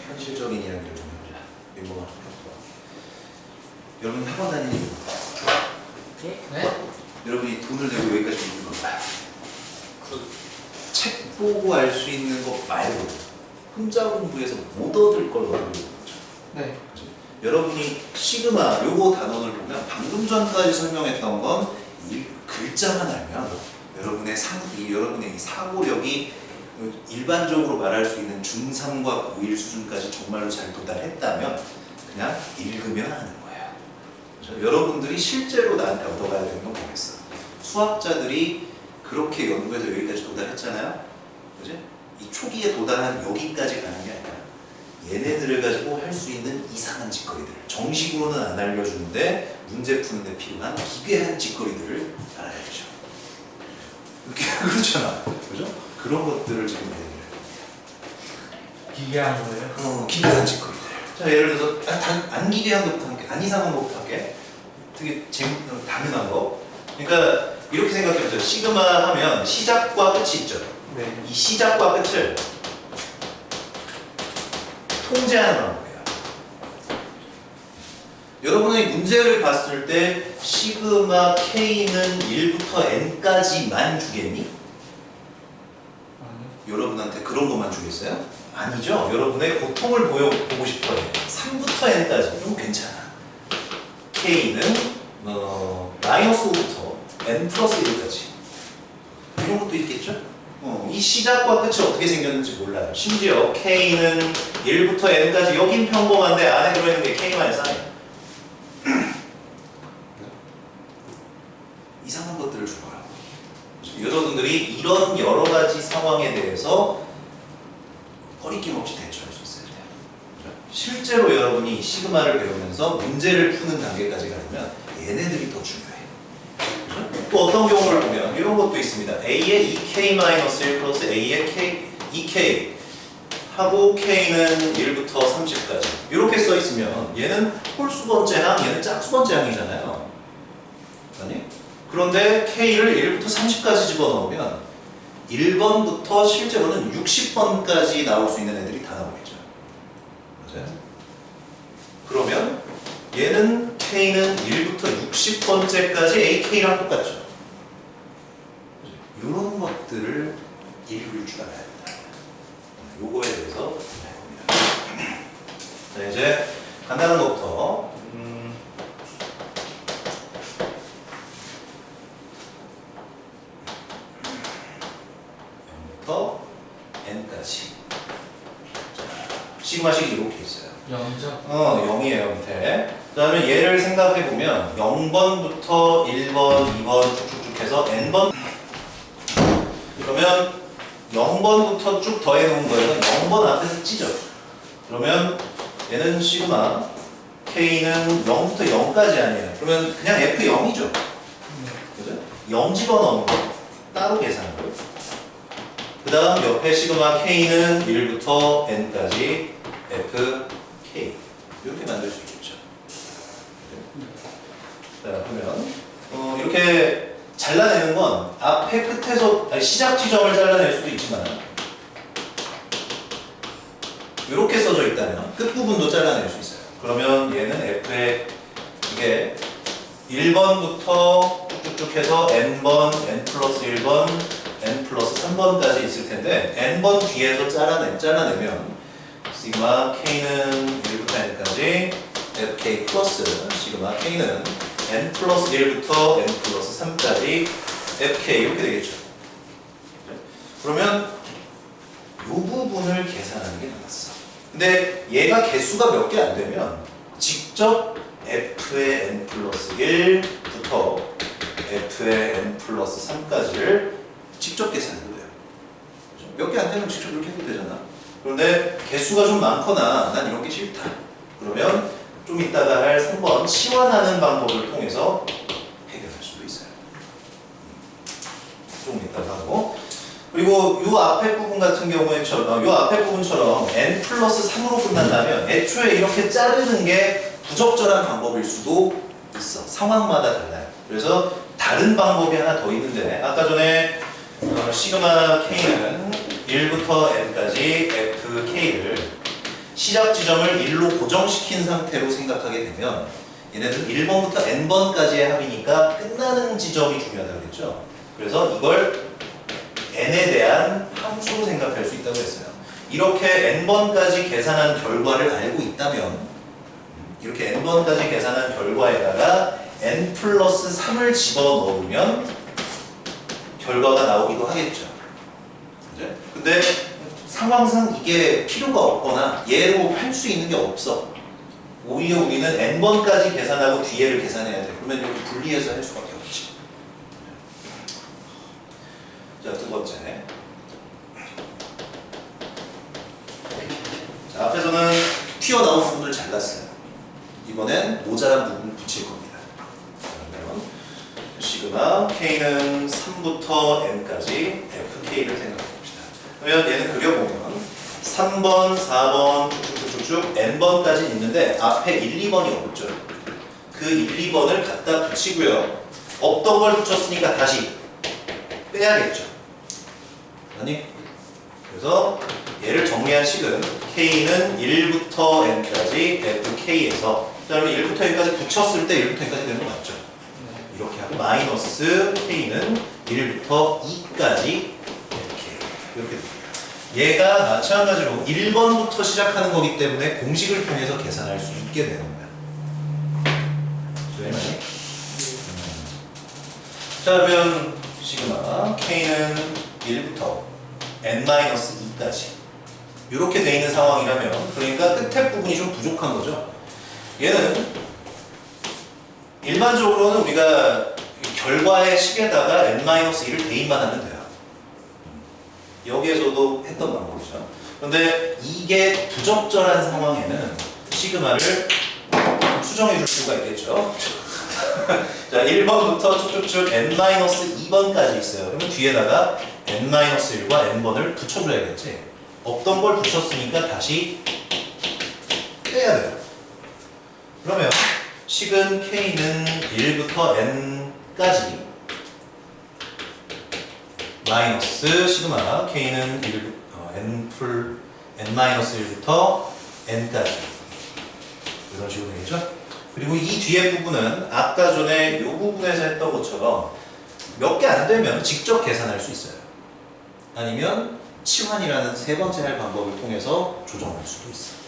현실적인 이야기를 좀 해보자. 멤버가 여러분 학원 다니는 이유 네? 여러분이 돈을 내고 여기까지 오는 건가요? 책 보고 알 수 있는 것 말고 혼자 공부해서 못 얻을 걸 얻는 거죠. 네. 그치? 여러분이 시그마 요거 단원을 보면 방금 전까지 설명했던 건 이 글자만 알면 여러분의 여러분의 이 사고력이 일반적으로 말할 수 있는 중3과 고1 수준까지 정말로 잘 도달했다면 그냥 읽으면 하는 거예요. 그렇죠? 여러분들이 실제로 나한테 얻어가야 되는 건 뭐겠어? 수학자들이 그렇게 연구해서 여기까지 도달했잖아요. 그지? 이 초기에 도달한 여기까지 가는 게 아니라 얘네들을 가지고 할 수 있는 이상한 짓거리들, 정식으로는 안 알려주는데 문제 푸는데 필요한 기괴한 짓거리들을 알아야죠. 그렇잖아. 그죠? 그런 것들을 지금 얘기해요. 기괴한 거예요? 기괴한 짓거리들. 자, 예를 들어서 안 기괴한 것부터 할게. 안 이상한 것부터 할게. 되게 당연한 거. 그러니까 이렇게 생각해보세요. 시그마 하면 시작과 끝이 있죠. 네. 이 시작과 끝을 통제하는 방법이에요. 여러분이 문제를 봤을 때 시그마 K는 1부터 N까지만 주겠니? 아니요. 여러분한테 그런 것만 주겠어요? 아니죠. 여러분의 고통을 보고 싶어요. 3부터 N까지. 이건 괜찮아. K는 마이너스 5부터 N 플러스 1까지. 이런 것도 있겠죠? 이 시작과 끝이 어떻게 생겼는지 몰라요. 심지어 K는 1부터 N까지 여긴 평범한데 안에 들어있는 게 K-1이에요. 이상한 것들을 주거라고. 여러분들이 이런 여러 가지 상황에 대해서 거리낌 없이 대처할 수 있어야 돼요. 실제로 여러분이 시그마를 배우면서 문제를 푸는 단계까지 가려면 얘네들이 더 중요해. 또 어떤 경우를 보면 이런 것도 있습니다. A의 2K-1 플러스 A의 2K 하고 K는 1부터 30까지 이렇게 써 있으면 얘는 홀수번째 항, 얘는 짝수번째 항이잖아요. 아니? 그런데 K를 1부터 30까지 집어넣으면 1번부터 실제로는 60번까지 나올 수 있는 애들이 다 나오겠죠. 맞아요? 그러면 얘는 K는 1부터 60번째까지 AK랑 똑같죠. 이런 것들을 읽을 줄 알아야 된다. 요거에 대해서 해봅니다. 자, 이제 간단한 것부터 N까지. 자, 시그마식이 이렇게 있어요. 0죠? 0이에요, 밑에. 그 다음에 얘를 생각해보면 0번부터 1번, 2번 쭉쭉쭉 해서 N번. 그러면 0번부터 쭉 더해놓은 거에서 0번 앞에서 찌죠. 그러면 얘는 시그마 K는 0부터 0까지 아니에요. 그러면 그냥 F0이죠. 그죠? 0 집어넣은 거 따로 계산한 거예요. 그 다음 옆에 시그마 K는 1부터 N까지 FK 이렇게 만들 수 있겠죠. 자, 그러면 이렇게 잘라내는 건 앞에 끝에서 시작 지점을 잘라낼 수도 있지만 이렇게 써져 있다면 끝부분도 잘라낼 수 있어요. 그러면 얘는 F의 이게 1번부터 쭉쭉 해서 N번, N 플러스 1번, N 플러스 3번까지 있을 텐데 N번 뒤에서 잘라내면 시그마 K는 1부터 N까지 FK 플러스 시그마 K는 N 플러스 1부터 N 플러스 3까지 FK 이렇게 되겠죠. 그러면 이 부분을 계산하는 게 나았어. 근데 얘가 개수가 몇 개 안 되면 직접 F의 N 플러스 1부터 F의 N 플러스 3까지를 직접 계산해도 돼요. 몇 개 안 되면 직접 이렇게 해도 되잖아. 그런데 개수가 좀 많거나 난 이런 게 싫다. 그러면 좀 이따가 할 3번 치환하는 방법을 통해서 해결할 수도 있어요. 좀 이따가 하고. 그리고 이 앞에 부분 같은 경우에처럼 이 앞에 부분처럼 N 플러스 3으로 끝난다면 애초에 이렇게 자르는 게 부적절한 방법일 수도 있어. 상황마다 달라요. 그래서 다른 방법이 하나 더 있는데 아까 전에 시그마 K는 1부터 N까지 FK를 시작 지점을 1로 고정시킨 상태로 생각하게 되면 얘네들은 1번부터 n번까지의 합이니까 끝나는 지점이 중요하다고 그랬죠. 그래서 이걸 n에 대한 함수로 생각할 수 있다고 했어요. 이렇게 n번까지 계산한 결과를 알고 있다면 이렇게 n번까지 계산한 결과에다가 n 플러스 3을 집어넣으면 결과가 나오기도 하겠죠. 그죠? 근데 상황상 이게 필요가 없거나 얘로 할 수 있는 게 없어. 오히려 우리는 n번까지 계산하고 뒤에를 계산해야 돼. 그러면 여기 분리해서 할 수밖에 없지. 자, 두 번째. 자, 앞에서는 튀어나온 부분을 잘랐어요. 이번엔 모자란 부분을 붙일 겁니다. 그러면 시그마 K는 3부터 N까지 FK를 생각해 봅시다. 그러면 얘는 그려보면 3번, 4번 쭉쭉쭉쭉 N번까지 있는데 앞에 1, 2번이 없죠. 그 1, 2번을 갖다 붙이고요. 없던 걸 붙였으니까 다시 빼야겠죠. 아니? 그래서 얘를 정리한 식은 K는 1부터 N까지 FK에서 그다음에 1부터 N까지 붙였을 때 1부터 N까지 되는 거 맞죠? 이렇게 하고 마이너스 K는 1부터 2까지 이렇게 됩니다. 얘가 마찬가지로 1번부터 시작하는 거기 때문에 공식을 통해서 계산할 수 있게 되는 거야. 되나요? 자, 그러면 시그마 K는 1부터 n-2까지 이렇게 돼 있는 상황이라면 그러니까 끝에 부분이 좀 부족한 거죠. 얘는 일반적으로는 우리가 결과의 식에다가 n-1을 대입만 하면 돼요. 여기에서도 했던 방법이죠. 그런데 이게 부적절한 상황에는 시그마를 수정해 줄 수가 있겠죠. 자, 1번부터 쭉쭉쭉 n-2번까지 있어요. 그러면 뒤에다가 n-1과 n번을 붙여줘야겠지. 없던 걸 붙였으니까 다시 빼야 돼요. 그러면 식은 K는 1부터 n까지 마이너스 시그마 K는 n-1부터 n까지 이런 식으로 되겠죠? 그리고 이 뒤에 부분은 아까 전에 이 부분에서 했던 것처럼 몇 개 안 되면 직접 계산할 수 있어요. 아니면 치환이라는 세 번째 할 방법을 통해서 조정할 수도 있어요.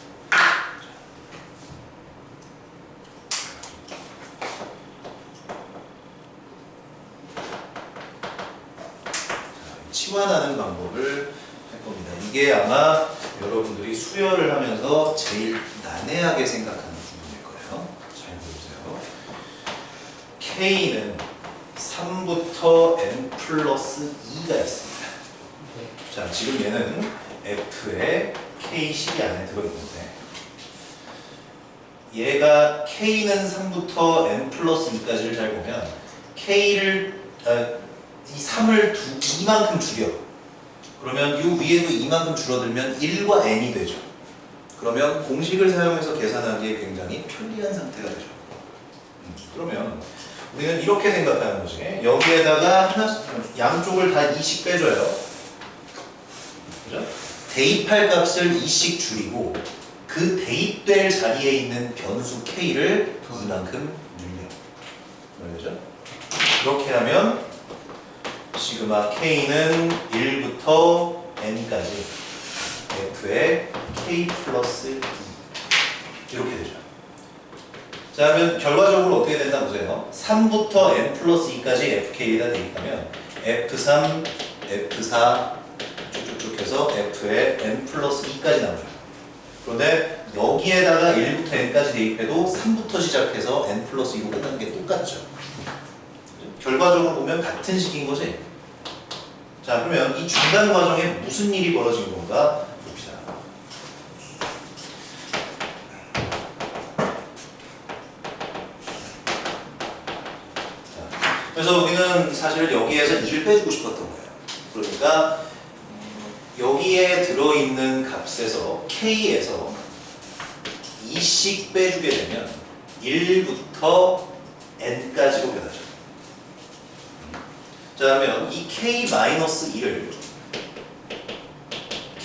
치환하는 방법을 할 겁니다. 이게 아마 여러분들이 수열을 하면서 제일 난해하게 생각하는 부분일 거예요. 잘 보세요. K는 3부터 n 플러스 2가 있습니다. 자, 지금 얘는 F에 K식이 안에 들어있는데 얘가 K는 3부터 n 플러스 2까지를 잘 보면 K를 이 3을 이만큼 줄여. 그러면 이 위에도 이만큼 줄어들면 1과 n이 되죠. 그러면 공식을 사용해서 계산하기에 굉장히 편리한 상태가 되죠. 그러면 우리는 이렇게 생각하는 거지. 여기에다가 양쪽을 다 2씩 빼줘요. 그죠? 대입할 값을 2씩 줄이고 그 대입될 자리에 있는 변수 K를 이만큼 늘려. 그죠? 이렇게 하면 시그마 K는 1부터 n까지 F의 K 플러스 2 이렇게 되죠. 자, 그러면 결과적으로 어떻게 된다 보세요. 3부터 n 플러스 2까지 FK에다 대입하면 F3, F4 쭉쭉쭉 해서 F의 n 플러스 2까지 나오죠. 그런데 여기에다가 1부터 n까지 대입해도 3부터 시작해서 n 플러스 2로 끝나는 게 똑같죠. 결과적으로 보면 같은 식인 거지. 자, 그러면 이 중간 과정에 무슨 일이 벌어진 건가 봅시다. 자, 그래서 우리는 사실 여기에서 2를 빼주고 싶었던 거예요. 그러니까 여기에 들어있는 값에서 K에서 2씩 빼주게 되면 1부터 n까지로 변하죠. 자, 그러면 이 K-2를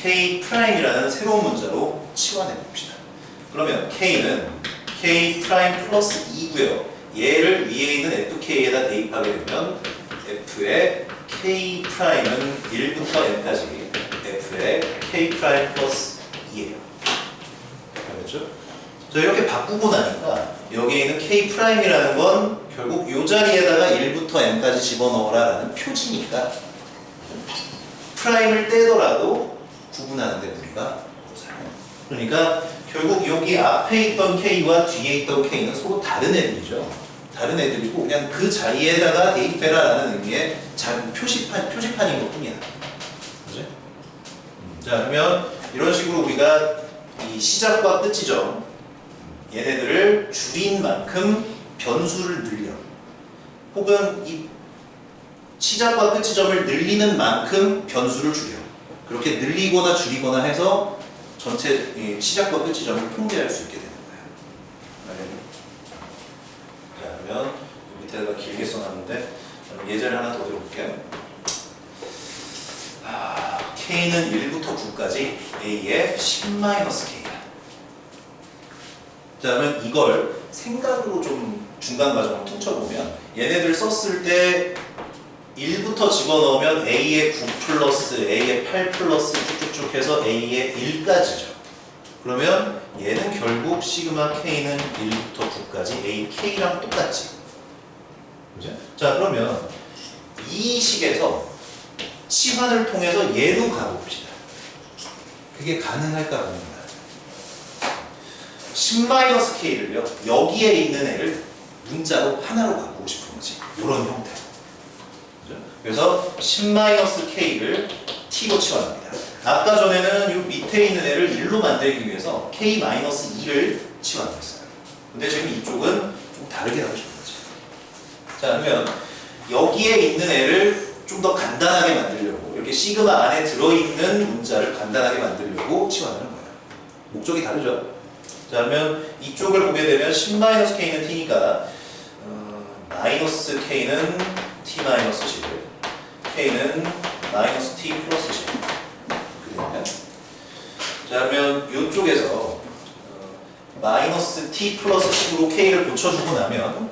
K 프라임이라는 새로운 문자로 치환해 봅시다. 그러면 K는 K 프라임 플러스 2고요. 얘를 위에 있는 FK에다 대입하게 되면 F의 K 프라임은 1부터 n까지 F의 K 프라임 플러스 2예요. 알겠죠? 자, 이렇게 바꾸고 나니까 여기에 있는 K 프라임이라는 건 결국 이 자리에다가 1부터 n까지 집어넣어라 라는 표지니까 프라임을 떼더라도 구분하는데 우리가 사용해요. 그러니까 결국 여기 앞에 있던 K와 뒤에 있던 K는 서로 다른 애들이죠. 다른 애들이고 그냥 그 자리에다가 대입해라 라는 의미의 작은 표지판인 것 뿐이야. 그지? 자, 그러면 이런 식으로 우리가 이 시작과 끝 지점 얘네들을 줄인 만큼 변수를 늘려 혹은 이 시작과 끝 지점을 늘리는 만큼 변수를 줄여 그렇게 늘리거나 줄이거나 해서 전체 이 시작과 끝 지점을 통제할 수 있게 되는 거예요. 자, 그러면 밑에다가 길게 써놨는데 예제를 하나 더 들어볼게요. K는 1부터 9까지 A의 10-K다. 자, 그러면 이걸 생각으로 좀 중간 과정을 퉁쳐보면 얘네들 썼을 때 1부터 집어넣으면 A의 9 플러스 A의 8 플러스 쭉쭉쭉 해서 A의 1까지죠. 그러면 얘는 결국 시그마 K는 1부터 9까지 AK랑 똑같지. 그죠? 자, 그러면 이 식에서 치환을 통해서 얘로 가봅시다. 그게 가능할까 봅니다. 10-K를요, 여기에 있는 애를 문자로 하나로 바꾸고 싶은 거지. 이런 형태. 그죠? 그래서 10-K를 T로 치환합니다. 아까 전에는 이 밑에 있는 애를 1로 만들기 위해서 K-2를 치환했어요. 근데 지금 이쪽은 좀 다르게 하고 싶은 거지. 자, 그러면 여기에 있는 애를 좀 더 간단하게 만들려고 이렇게 시그마 안에 들어있는 문자를 간단하게 만들려고 치환하는 거예요. 목적이 다르죠. 자, 그러면 이쪽을 보게 되면 10-K는 T니까 마이너스 K는 T-10 K는 마이너스 T 플러스 10 그러면 자, 그러면 이쪽에서 마이너스 T 플러스 10으로 K를 고쳐주고 나면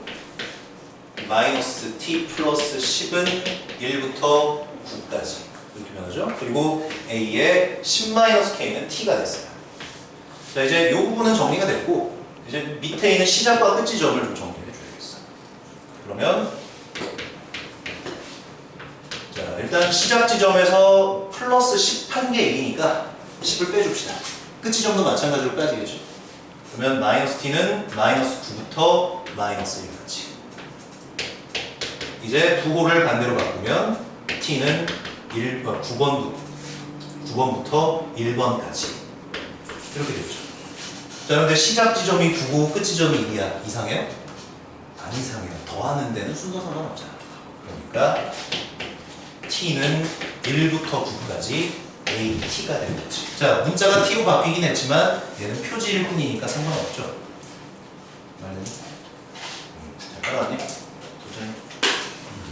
마이너스 T 플러스 10은 1부터 9까지 이렇게 변하죠. 그리고 A의 10-K는 T가 됐어요. 자, 이제 이 부분은 정리가 됐고 이제 밑에 있는 시작과 끝 지점을 좀 정리해 줘야겠어. 그러면 자, 일단 시작 지점에서 플러스 10 한 개 A니까 10을 빼줍시다. 끝 지점도 마찬가지로 빠지겠죠. 그러면 마이너스 T는 마이너스 9부터 마이너스 1까지. 이제 부호를 반대로 바꾸면 T는 9번부터 1번까지 이렇게 되죠. 자, 그런데 시작 지점이 9고 끝 지점이 2야. 이상해요? 안 이상해요. 더하는 데는 순서 상관없잖아. 그러니까 T는 1부터 9까지 AT가 되는 거지. 자, 문자가 T로 바뀌긴 했지만 얘는 표지일 뿐이니까 상관없죠. 말은 잘 따라왔니? 도전히.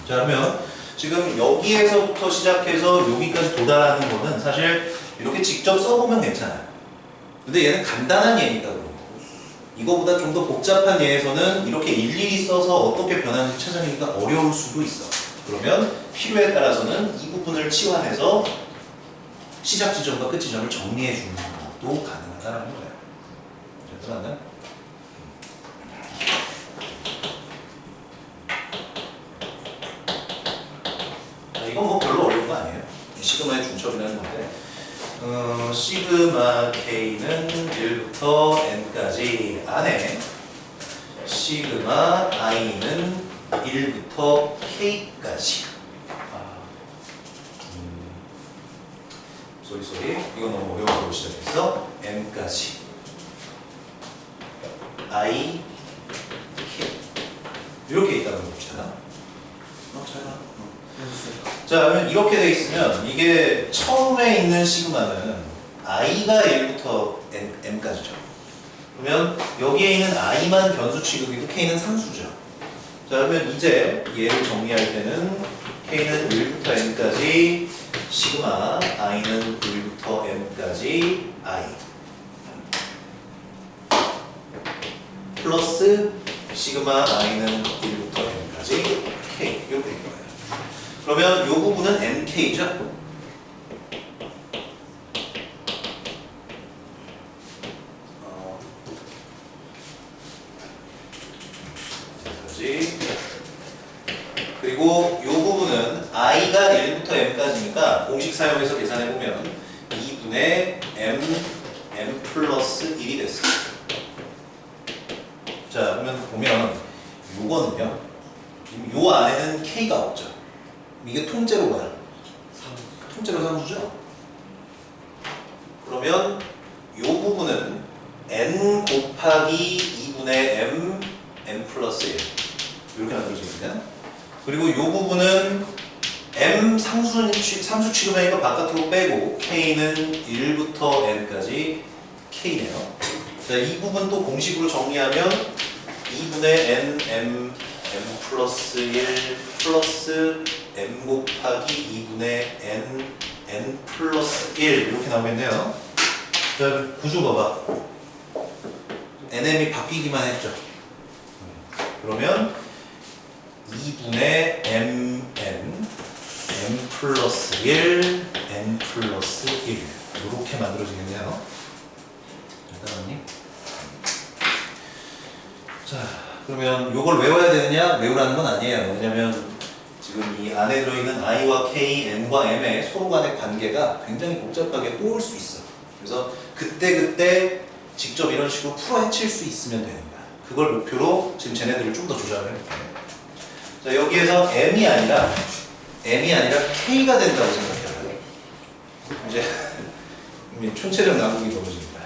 자, 그러면 지금 여기에서부터 시작해서 여기까지 도달하는 거는 사실 이렇게 직접 써보면 괜찮아요. 근데 얘는 간단한 예니까 그런 거고 이거보다 좀 더 복잡한 예에서는 이렇게 일일이 써서 어떻게 변하는지 찾아내기가 어려울 수도 있어. 그러면 필요에 따라서는 이 부분을 치환해서 시작 지점과 끝 지점을 정리해 주는 것도 가능하다는 거예요. 잘 들어왔나요? 이건 뭐 별로 어려운 거 아니에요. 시그마의 중첩이라는 건데 시그마 K는 1부터 N까지 안에 시그마 I는 1부터 K까지 소리 이건 너무 어려운 걸로 시작해서 N까지 I, K 이렇게 있다고 봅시다. 잘 봐. 자, 그러면 이렇게 돼 있으면 이게 처음에 있는 시그마는 i가 1부터 m까지죠. 그러면 여기에 있는 i만 변수 취급이고 k는 상수죠. 자, 그러면 이제 얘를 정리할 때는 k는 1부터 n까지 시그마 i는 1부터 m까지 i 플러스 시그마 i는 1부터 m까지 k 이렇게 된 거예요. 그러면 이 부분은 nk죠? 그리고 이 부분은 i가 1부터 m까지니까 공식 사용해서 계산해보면 2분의 m 플러스 1이 됐어요. 자, 그러면 보면 요거는요, 요 안에는 k가 없죠. 이게 통째로 뭐야? 통째로 상수죠? 그러면 요 부분은 n 곱하기 2분의 m 플러스 1 이렇게 만들어지거든요. 그리고 이 부분은 m 상수 취급하니까 바깥으로 빼고 k는 1부터 n까지 k네요. 자, 이 부분도 공식으로 정리하면 2분의 m 플러스 1 플러스 m 곱하기 2분의 n 플러스 1 이렇게 나오겠네요. 자, 구조 봐봐. nm이 바뀌기만 했죠. 그러면 2분의 m 플러스 1, n 플러스 1 이렇게 만들어지겠네요. 일단은 자, 그러면 이걸 외워야 되느냐? 외우라는 건 아니에요. 왜냐면 지금 이 안에 들어있는 i와 k, n과 m의 서로 간의 관계가 굉장히 복잡하게 꼬일 수 있어. 그래서 그때 직접 이런 식으로 풀어 헤칠 수 있으면 되는 거야. 그걸 목표로 지금 쟤네들을 좀 더 조절을 해볼게요. 자, 여기에서 m이 아니라 k가 된다고 생각해요. 이제 촌체적 난국이 벌어집니다.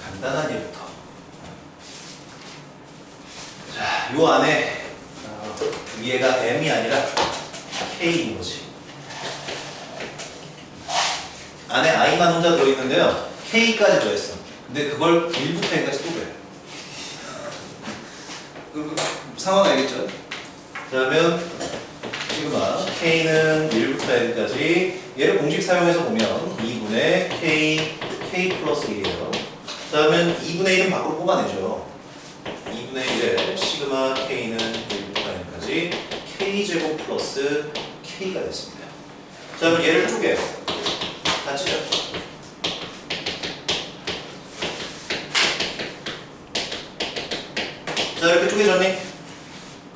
간단한 예부터. 자, 요 안에 위에가 m이 아니라 k인 거지. 안에 i만 혼자 들어있는데요. k까지 더했어. 근데 그걸 1부터 n까지 또 그래요. 상황 알겠죠? 그러면 시그마 k는 1부터 n까지 얘를 공식 사용해서 보면 2분의 k 플러스 1이에요. 그러면 2분의 1은 밖으로 뽑아내죠. 2분의 1에 시그마 k는 1부터 n까지 k제곱 플러스 k가 됐습니다. 자, 그럼 얘를 쪼개요. 같이 잡죠. 자, 이렇게 쪼개졌니?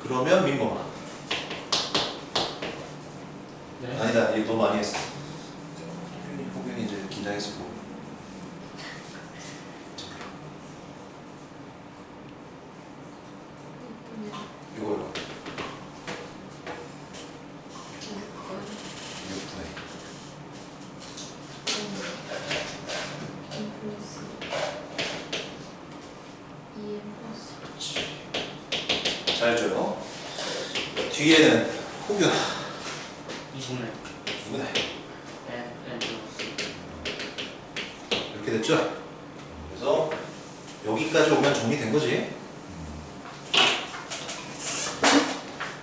그러면 민범아. 네. 아니다, 얘 너무 많이 했어. 호균이 이제 긴장했을 거고. 이거. 6분의. 잘해줘요. 뒤에는 호균. 2분의 2분의. n 이렇게 됐죠? 그래서 여기까지 오면 정리된 거지.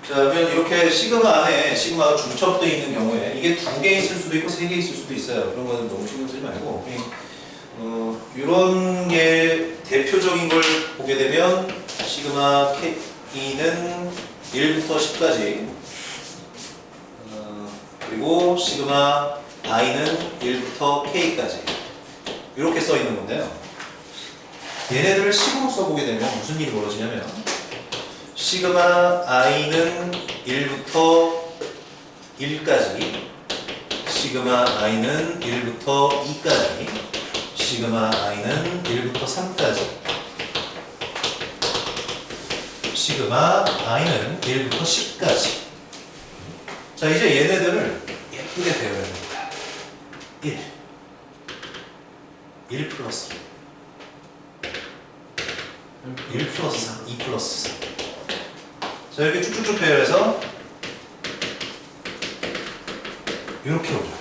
자, 그러면 이렇게 시그마 안에 시그마가 중첩되어 있는 경우에 이게 2개 있을 수도 있고 3개 있을 수도 있어요. 그런 거는 너무 신경 쓰지 말고 이런 게 대표적인 걸 보게 되면 시그마 K는 1부터 10까지 그리고 시그마 I는 1부터 K까지 이렇게 써 있는 건데요. 얘네들을 식으로 써보게 되면 무슨 일이 벌어지냐면 시그마 i는 1부터 1까지 시그마 i는 1부터 2까지 시그마 i는 1부터 3까지 시그마 i는 1부터 10까지. 자, 이제 얘네들을 예쁘게 배워야 됩니다. 1 플러스 1 플러스 3, 2 플러스 3. 자, 이렇게 쭉쭉쭉 배열해서 이렇게 오죠.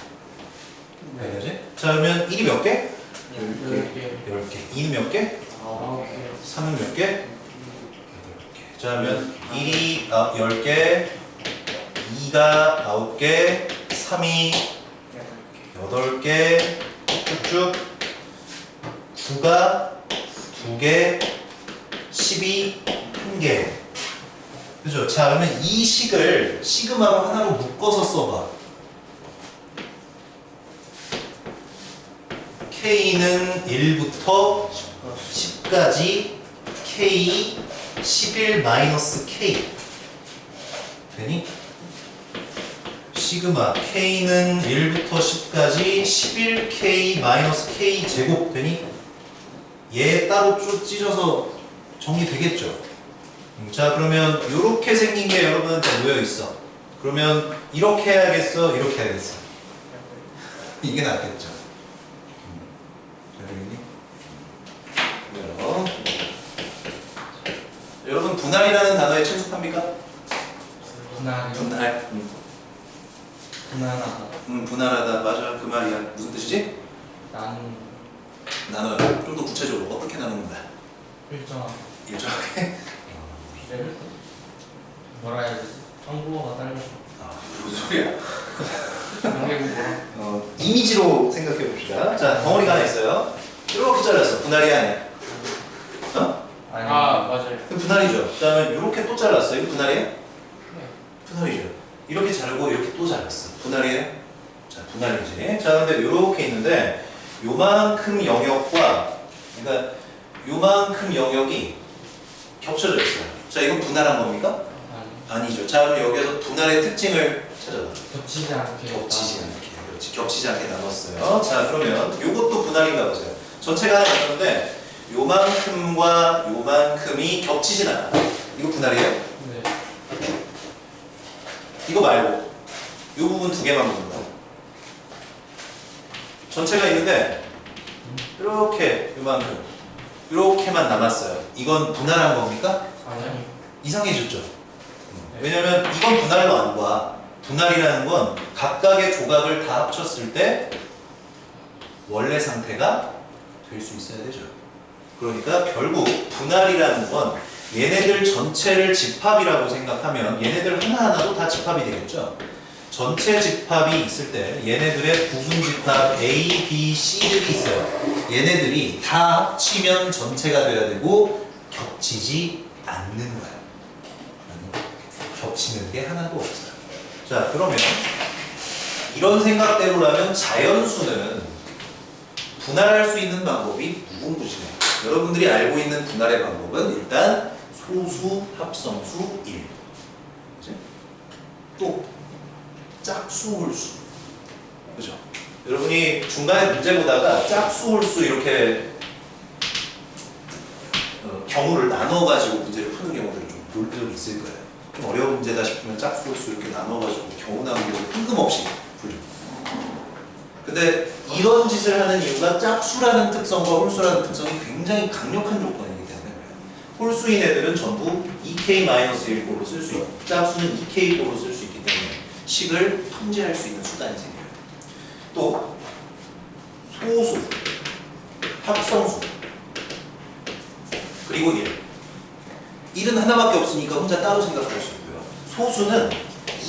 네. 알겠지? 자, 그러면 1이 몇 개? 10개 10개. 2는 몇 개? 9개. 3은 몇 개? 8개. 자, 그러면 1이 10개, 2가 9개, 3이 8개, 쭉쭉 9가 2개, 10이 1개. 그죠? 자, 그러면 이 식을 시그마로 하나로 묶어서 써봐. K는 1부터 10까지 K 11 마이너스 K 되니? 시그마 K는 1부터 10까지 11K 마이너스 K 제곱 되니? 얘 따로 쭉 찢어서 정리되겠죠? 자, 그러면 이렇게 생긴 게 여러분한테 놓여 있어. 그러면 이렇게 해야겠어? 이렇게 해야겠어? 이게 낫겠죠? 여러분 분할이라는 단어에 친숙합니까? 분할이요? 분할. 분할하다. 분할하다. 맞아. 그 말이야. 무슨 뜻이지? 나눠요. 좀 더 구체적으로 어떻게 나누는 거야? 일정하게. 일정하게? 비례를 뭐라 해야 되지? 한국어가 딸려. 무슨 소리야? 영계국어라. 이미지로 생각해 봅시다. 자, 덩어리가 하나 있어요. 이렇게 잘랐어. 분할이 아니야. 어? 아니. 맞아요. 그럼 분할이죠. 그 다음에 이렇게 또 잘랐어. 이거 분할이에요? 네. 분할이죠. 이렇게 자르고 이렇게 또 잘랐어. 분할이에요? 자, 분할이지. 자, 근데 이렇게 있는데 요만큼 영역과 그러니까 요만큼 영역이 겹쳐져 있어요. 자, 이건 분할한 겁니까? 아니. 아니죠. 자, 그럼 여기서 분할의 특징을 찾아봐. 겹치지 않게. 겹치지 않게. 그렇지. 겹치지 않게 나눴어요. 자, 그러면 요것도 분할인가 보세요. 전체가 하나 나눴는데 요만큼과 요만큼이 겹치진 않아. 이거 분할이에요? 네. 이거 말고 요 부분 두 개만 보는다. 전체가 있는데 이렇게 요만큼 이렇게만 남았어요. 이건 분할한 겁니까? 아니. 이상해졌죠? 왜냐면 이건 분할로 안 봐. 분할이라는 건 각각의 조각을 다 합쳤을 때 원래 상태가 될 수 있어야 되죠. 그러니까 결국 분할이라는 건 얘네들 전체를 집합이라고 생각하면 얘네들 하나하나도 다 집합이 되겠죠. 전체 집합이 있을 때 얘네들의 부분 집합 A, B, C들이 있어요. 얘네들이 다 합치면 전체가 돼야 되고 겹치지 않는 거예요. 겹치는 게 하나도 없어요. 자, 그러면 이런 생각대로라면 자연수는 분할할 수 있는 방법이 무궁무진해요. 여러분들이 알고 있는 분할의 방법은 일단 소수, 합성수, 1. 그치? 또 짝수, 홀수. 그죠? 여러분이 중간에 문제 보다가 짝수, 홀수 이렇게 경우를 나눠가지고 문제를 푸는 경우들을 좀 볼 필요가 있을 거예요. 좀 어려운 문제다 싶으면 짝수, 홀수 이렇게 나눠가지고 경우 나오는 경우 뜬금없이 풀죠. 근데 이런 짓을 하는 이유가 짝수라는 특성과 홀수라는 특성이 굉장히 강력한 조건이기 때문에 그래요. 홀수인 애들은 전부 2k-1꼴로 쓸 수 있고 짝수는 2k꼴로 쓸 수 있기 때문에 식을 통제할 수 있는 수단이 생겨요. 또 소수, 합성수, 그리고 1. 1은 하나밖에 없으니까 혼자 따로 생각할 수 있고요. 소수는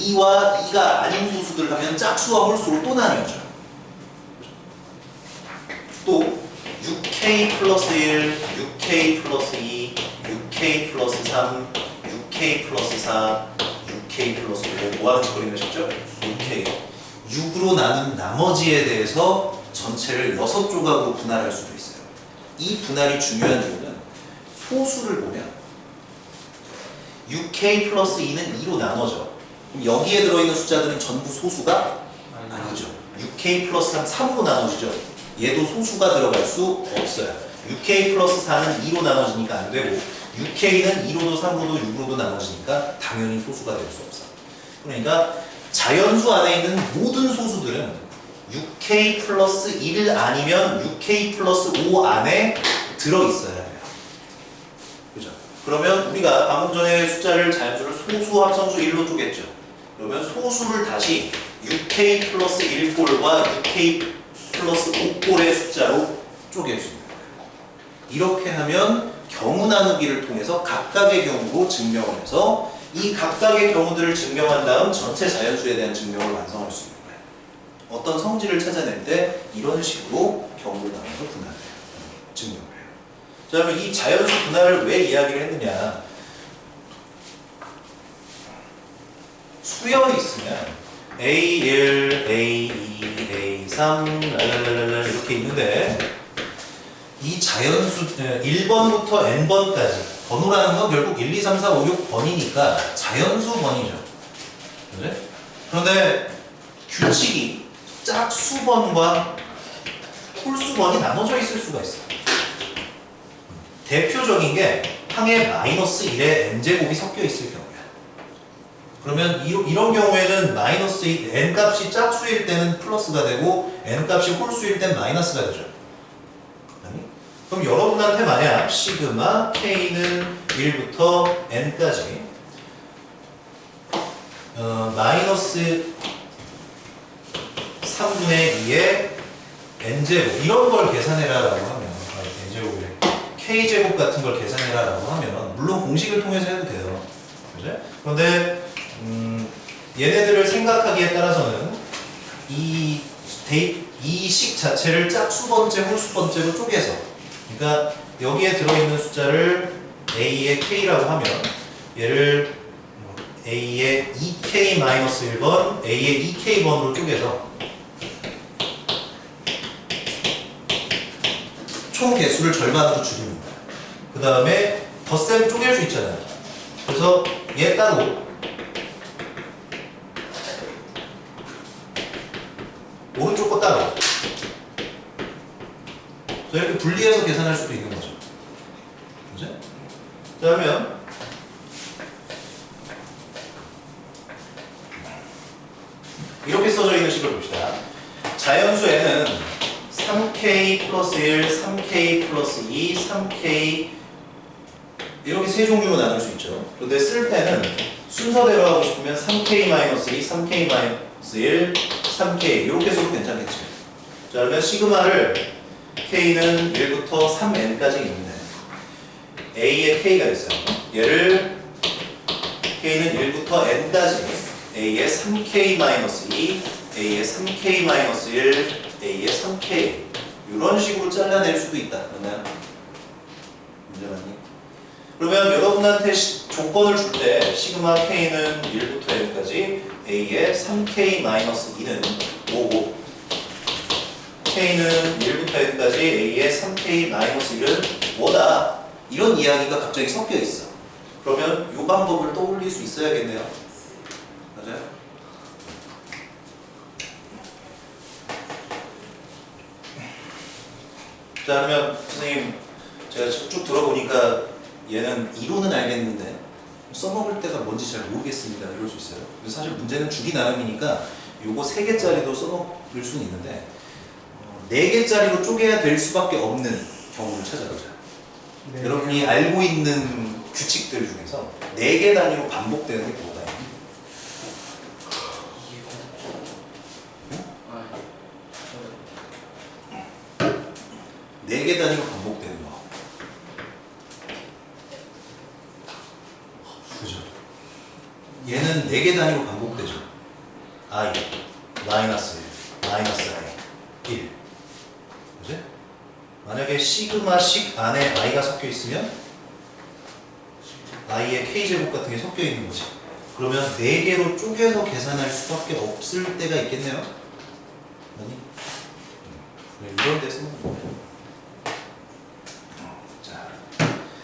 2와 2가 아닌 소수들 하면 짝수와 홀수로 또 나뉘어져요. 또 6k 플러스 1, 6k 플러스 2, 6k 플러스 3, 6k 플러스 4, 6k 플러스 5 뭐하는 짓거리나 싶죠? 6k 6으로 나눈 나머지에 대해서 전체를 6조각으로 분할할 수도 있어요. 이 분할이 중요한 이유는 소수를 보면 6k 플러스 2는 2로 나눠져. 그럼 여기에 들어있는 숫자들은 전부 소수가 아니죠. 6k 플러스 3, 3으로 나눠지죠. 얘도 소수가 들어갈 수 없어요. 6k 플러스 4는 2로 나눠지니까 안 되고 6k는 2로도 3로도 6로도 나눠지니까 당연히 소수가 될 수 없어. 그러니까 자연수 안에 있는 모든 소수들은 6k 플러스 1 아니면 6k 플러스 5 안에 들어있어야 돼요. 그죠? 그러면 우리가 방금 전에 숫자를 자연수를 소수, 합성수 1로 쪼갰죠. 그러면 소수를 다시 6k 플러스 1꼴과 6k 플러스 5꼴의 숫자로 쪼개줍니다. 이렇게 하면 경우 나누기를 통해서 각각의 경우로 증명을 해서 이 각각의 경우들을 증명한 다음 전체 자연수에 대한 증명을 완성할 수 있는 거예요. 어떤 성질을 찾아낼 때 이런 식으로 경우를 나눠서 분할을 해요. 증명을 해요. 자, 그러면 이 자연수 분할을 왜 이야기를 했느냐? 수열이 있으면 A1, A2, A3 랄랄랄랄 이렇게 있는데 이 자연수 1번부터 n번까지 번호라는 건 결국 1, 2, 3, 4, 5, 6번이니까 자연수 번이죠. 그래? 그런데 규칙이 짝수번과 홀수번이 나눠져 있을 수가 있어요. 대표적인 게 항에 마이너스 1에 n제곱이 섞여 있을 경우야. 그러면 이런 경우에는 마이너스 n값이 짝수일 때는 플러스가 되고 n값이 홀수일 때는 마이너스가 되죠. 그럼 여러분한테 만약 시그마 k는 1부터 n까지 마이너스 3분의 2의 n제곱 이런 걸 계산해라 라고 하면 n제곱이래 k제곱 같은 걸 계산해라 라고 하면 물론 공식을 통해서 해도 돼요. 그죠? 그런데 얘네들을 생각하기에 따라서는 이 식 자체를 짝수번째, 홀수번째로 쪼개서 그러니까 여기에 들어있는 숫자를 A의 K라고 하면 얘를 A의 2K-1번, A의 2K번으로 쪼개서 총 개수를 절반으로 줄입니다. 그 다음에 덧셈 쪼갤 수 있잖아요. 그래서 얘 따로 오른쪽 거 따로 이렇게 분리해서 계산할 수도 있는 거죠. 그죠? 자, 그러면 이렇게 써져 있는 식을 봅시다. 자연수에는 3K 플러스 1, 3K 플러스 2, 3K 이렇게 세 종류로 나눌 수 있죠. 그런데 쓸 때는 순서대로 하고 싶으면 3K-2, 3K-1, 3K 이렇게 써도 괜찮겠죠. 자, 그러면 시그마를 K는 1부터 3n까지 있는데 A의 K가 있어요. 얘를 K는 1부터 n까지 A의 3K-2, A의 3K-1, A의 3K 이런 식으로 잘라낼 수도 있다. 그러면 문제 맞니? 그러면 여러분한테 조건을 줄 때 시그마 K는 1부터 n까지 A의 3K-2는 5고 K는 1부터 n까지 A의 3K-1은 뭐다? 이런 이야기가 갑자기 섞여 있어. 그러면 이 방법을 떠올릴 수 있어야겠네요. 맞아요? 자, 그러면 선생님 제가 쭉 들어보니까 얘는 이론은 알겠는데 써먹을 때가 뭔지 잘 모르겠습니다. 이럴 수 있어요. 근데 사실 문제는 주기 나름이니까 요거 3개짜리도 써먹을 수는 있는데 4개짜리로 쪼개야 될 수밖에 없는 경우를 찾아보자. 네. 여러분이 알고 있는 규칙들 중에서 4개 단위로 반복되는 게 뭐가 있나요? 4개 단위로 반복되는 거. 그죠? 얘는 4개 단위로 반복되죠. I, 마이너스 1, 마이너스 I, 1. 그죠? 만약에 시그마식 안에 i가 섞여 있으면 i의 k제곱 같은 게 섞여 있는 거지. 그러면 4개로 쪼개서 계산할 수밖에 없을 때가 있겠네요. 아니? 이런 데 쓰는 거예요.